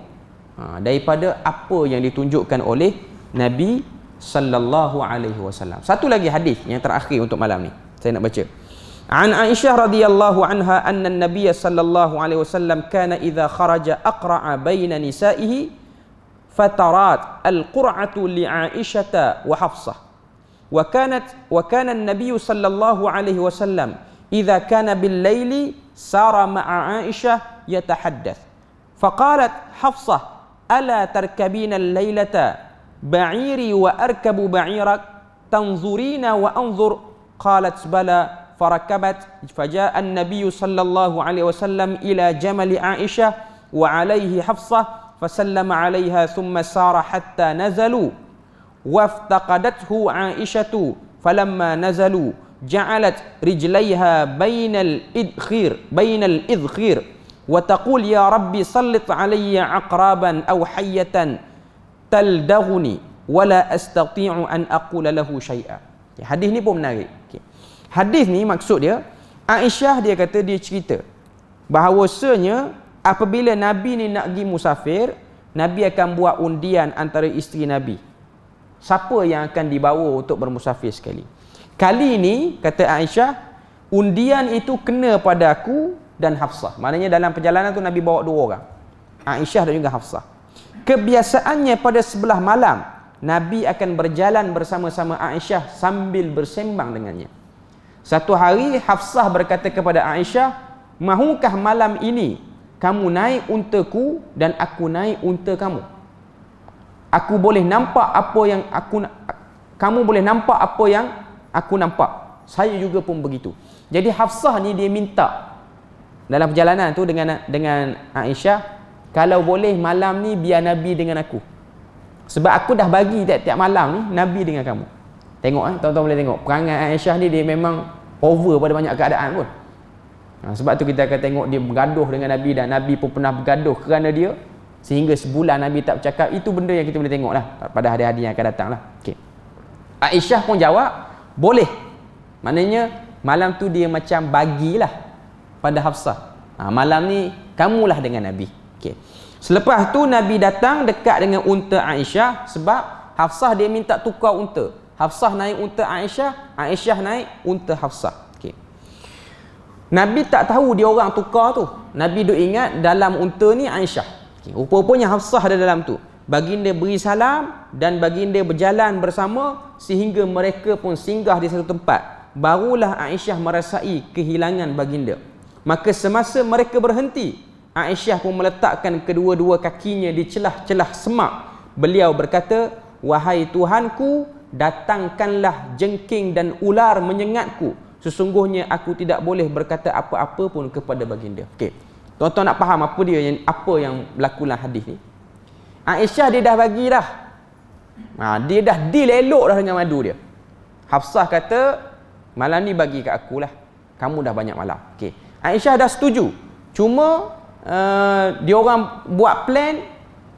Speaker 1: daripada apa yang ditunjukkan oleh Nabi sallallahu alaihi wasallam. Satu lagi hadis yang terakhir untuk malam ni saya nak baca. An Aisyah radhiyallahu anha anna an-nabiy sallallahu alaihi wasallam kana idza kharaja aqra'a baina nisa'ihi fatarat al-qur'atu li Aisyah wa Hafsah. وكان النبي صلى الله عليه وسلم إذا كان بالليل سار مع عائشة يتحدث فقالت حفصة ألا تركبين الليلة بعيري وأركب بعيرك تنظرين وأنظر قالت بلى فركبت فجاء النبي صلى الله عليه وسلم إلى جمل عائشة وعليه حفصة فسلم عليها ثم سار حتى نزلوا وافتقدته عائشة فلما نزلوا جعلت رجليها بين الإذخير وتقول يا ربي سلط علي عقرابا أو حية تلدغني ولا أستطيع أن أقول له شيئا. Hadis ni pun menarik. Hadis ni maksud dia, Aisyah dia kata, dia cerita bahawasanya apabila Nabi ni nak pergi musafir, Nabi akan buat undian antara isteri Nabi, siapa yang akan dibawa untuk bermusafir sekali. Kali ini, kata Aisyah, undian itu kena pada aku dan Hafsah. Maknanya dalam perjalanan tu Nabi bawa 2 orang, Aisyah dan juga Hafsah. Kebiasaannya pada sebelah malam, Nabi akan berjalan bersama-sama Aisyah sambil bersembang dengannya. Satu hari Hafsah berkata kepada Aisyah, mahukah malam ini kamu naik untaku dan aku naik unta kamu? Aku boleh nampak apa yang kamu boleh nampak apa yang aku nampak. Saya juga pun begitu. Jadi Hafsah ni dia minta dalam perjalanan tu dengan Aisyah, kalau boleh malam ni biar Nabi dengan aku. Sebab aku dah bagi tiap-tiap malam ni Nabi dengan kamu. Tengok tuan-tuan boleh tengok perangai Aisyah ni, dia memang over pada banyak keadaan pun. Sebab tu kita akan tengok dia bergaduh dengan Nabi dan Nabi pun pernah bergaduh kerana dia. Sehingga sebulan Nabi tak bercakap. Itu benda yang kita boleh tengok lah pada hari-hari yang akan datang lah. Okay. Aisyah pun jawab, boleh. Maknanya malam tu dia macam bagilah pada Hafsah. Malam ni kamulah dengan Nabi. Okey. Selepas tu Nabi datang dekat dengan unta Aisyah sebab Hafsah dia minta tukar unta. Hafsah naik unta Aisyah, Aisyah naik unta Hafsah. Okey. Nabi tak tahu dia orang tukar tu. Nabi duk ingat dalam unta ni Aisyah. Okey. Rupa-rupanya Hafsah ada dalam tu. Baginda beri salam dan baginda berjalan bersama sehingga mereka pun singgah di satu tempat. Barulah Aisyah merasai kehilangan baginda. Maka semasa mereka berhenti, Aisyah pun meletakkan kedua-dua kakinya di celah-celah semak. Beliau berkata, "Wahai Tuhanku, datangkanlah jengking dan ular menyengatku. Sesungguhnya aku tidak boleh berkata apa-apa pun kepada baginda." Okey. Tuan-tuan nak faham apa yang berlaku dalam hadis ni? Aisyah dia dah bagi dah. Dia dah deal elok dah dengan madu dia. Hafsah kata, "Malam ni bagi kat akulah. Kamu dah banyak malam." Okey. Aisyah dah setuju. Cuma dia orang buat plan,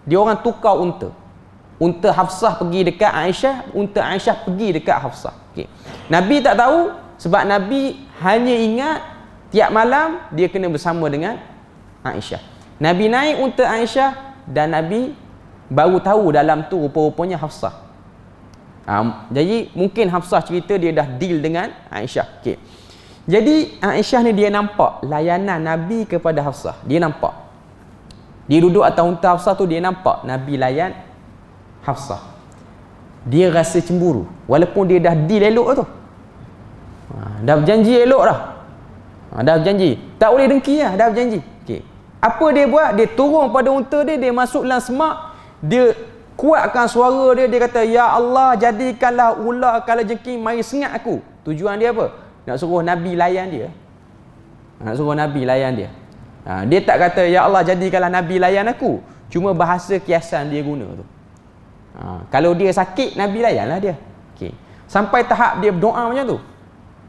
Speaker 1: dia orang tukar unta. Unta Hafsah pergi dekat Aisyah, unta Aisyah pergi dekat Hafsah. Okey. Nabi tak tahu sebab Nabi hanya ingat tiap malam dia kena bersama dengan Aisyah. Nabi naik unta Aisyah dan Nabi baru tahu dalam tu rupa-rupanya Hafsah. Jadi mungkin Hafsah cerita dia dah deal dengan Aisyah. Okey. Jadi Aisyah ni dia nampak layanan Nabi kepada Hafsah. Dia nampak. Dia duduk atas unta Hafsah tu, dia nampak Nabi layan Hafsah. Dia rasa cemburu walaupun dia dah deal elok tu. Dah berjanji elok dah. Dah berjanji. Tak boleh dengki lah, dah berjanji. Okey. Apa dia buat? Dia turun pada unta dia, dia masuk dalam semak, dia kuatkan suara dia, dia kata, "Ya Allah, jadikanlah ular kalajengking mari sengat aku." Tujuan dia apa? Nak suruh Nabi layan dia. Nak suruh Nabi layan dia. Dia tak kata, "Ya Allah, jadikanlah Nabi layan aku." Cuma bahasa kiasan dia guna tu. Kalau dia sakit, Nabi layanlah dia. Okay. Sampai tahap dia berdoa macam tu.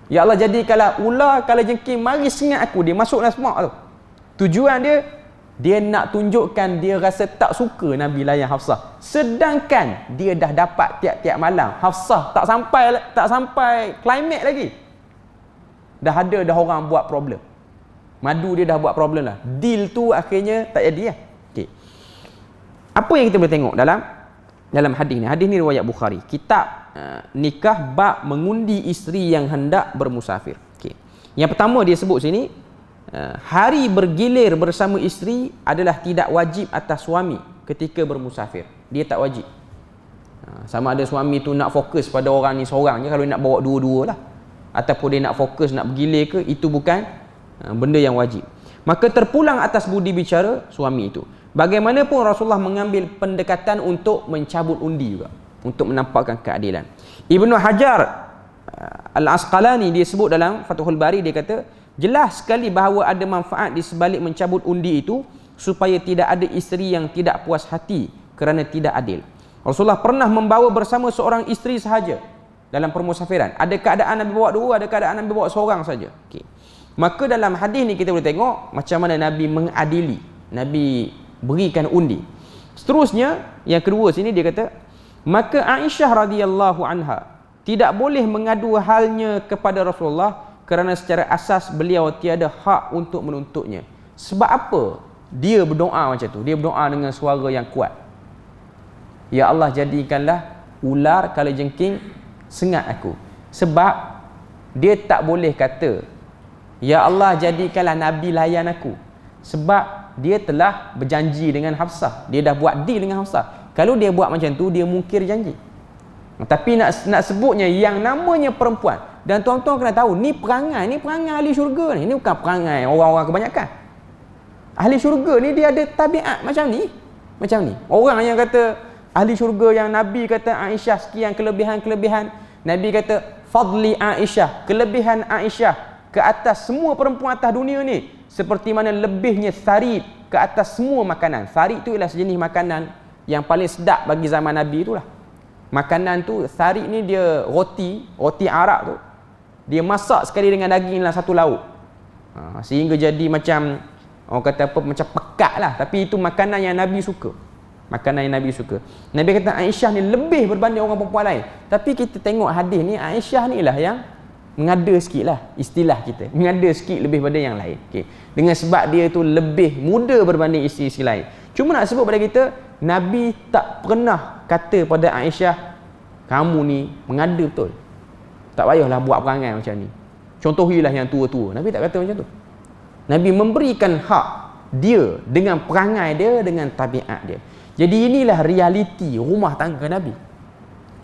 Speaker 1: "Ya Allah, jadikanlah ular kalajengking mari sengat aku." Dia masuk dalam semak tu. Tujuan dia nak tunjukkan dia rasa tak suka Nabi layan Hafsah. Sedangkan dia dah dapat tiap-tiap malam. Hafsah tak sampai klimaks lagi. Dah orang buat problem. Madu dia dah buat problem lah. Deal tu akhirnya tak jadi lah. Okay. Apa yang kita boleh tengok dalam hadis ni? Hadis ni riwayat Bukhari. Kitab nikah bab mengundi isteri yang hendak bermusafir. Okay. Yang pertama dia sebut sini, hari bergilir bersama isteri adalah tidak wajib atas suami ketika bermusafir. Dia tak wajib. Sama ada suami tu nak fokus pada orang ni seorang je, kalau nak bawa dua-dua lah, ataupun dia nak fokus nak bergilir ke, itu bukan benda yang wajib. Maka terpulang atas budi bicara suami itu. Bagaimanapun Rasulullah mengambil pendekatan untuk mencabut undi juga, untuk menampakkan keadilan. Ibnu Hajar Al-Asqalani dia sebut dalam Fathul Bari, dia kata, jelas sekali bahawa ada manfaat di sebalik mencabut undi itu supaya tidak ada isteri yang tidak puas hati kerana tidak adil. Rasulullah pernah membawa bersama seorang isteri sahaja dalam permusafiran. Ada keadaan Nabi bawa dua, ada keadaan Nabi bawa seorang saja. Okey. Maka dalam hadis ni kita boleh tengok macam mana Nabi mengadili. Nabi berikan undi. Seterusnya, yang kedua sini dia kata, maka Aisyah radhiyallahu anha tidak boleh mengadu halnya kepada Rasulullah kerana secara asas beliau tiada hak untuk menuntutnya. Sebab apa dia berdoa macam tu? Dia berdoa dengan suara yang kuat. Ya Allah, jadikanlah ular kalajengking sengat aku. Sebab dia tak boleh kata, ya Allah, jadikanlah Nabi layan aku. Sebab dia telah berjanji dengan Hafsah. Dia dah buat deal dengan Hafsah. Kalau dia buat macam tu, dia mungkir janji. Tapi nak sebutnya yang namanya perempuan. Dan tuan-tuan kena tahu, ni perangai ahli syurga ni. Ni bukan perangai orang-orang kebanyakan. Ahli syurga ni dia ada tabiat macam ni. Macam ni. Orang yang kata ahli syurga, yang Nabi kata Aisyah sekian kelebihan-kelebihan. Nabi kata fadli Aisyah, kelebihan Aisyah ke atas semua perempuan atas dunia ni seperti mana lebihnya sarid ke atas semua makanan. Sarid tu ialah sejenis makanan yang paling sedap bagi zaman Nabi itulah. Makanan tu, sarid ni dia roti Arab tu. Dia masak sekali dengan daging dalam satu lauk. Sehingga jadi macam, orang kata apa, macam pekat lah. Tapi itu makanan yang Nabi suka. Makanan yang Nabi suka. Nabi kata Aisyah ni lebih berbanding orang perempuan lain. Tapi kita tengok hadis ni, Aisyah ni lah yang mengada sikit lah istilah kita, mengada sikit lebih pada yang lain. Okay. Dengan sebab dia tu lebih muda berbanding isteri-isteri lain. Cuma nak sebut pada kita, Nabi tak pernah kata pada Aisyah, kamu ni mengada betul, tak payahlah buat perangai macam ni, contohilah yang tua-tua. Nabi tak kata macam tu. Nabi memberikan hak dia dengan perangai dia, dengan tabiat dia. Jadi inilah realiti rumah tangga Nabi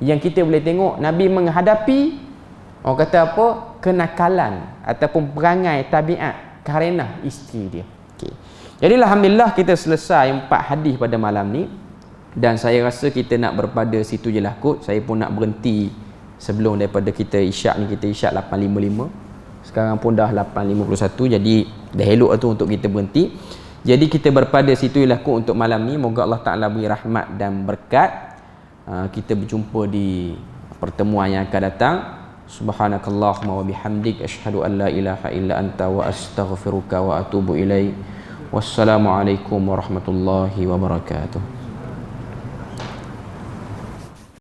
Speaker 1: yang kita boleh tengok. Nabi menghadapi, orang kata apa, kenakalan ataupun perangai tabiat kerana isteri dia. Okay. Jadi alhamdulillah kita selesai 4 hadis pada malam ni, dan saya rasa kita nak berpada situ je lah kot. Saya pun nak berhenti sebelum daripada kita isyak ni. Kita isyak 8.55, sekarang pun dah 8.51, jadi dah elok tu untuk kita berhenti. Jadi kita berpada situ je lah kot untuk malam ni. Moga Allah Ta'ala beri rahmat dan berkat. Kita berjumpa di pertemuan yang akan datang. Subhanakallahumma wa bihamdik, asyhadu an la ilaha illa anta wa astaghfiruka wa atubu ilaik. Wassalamualaikum warahmatullahi wabarakatuh.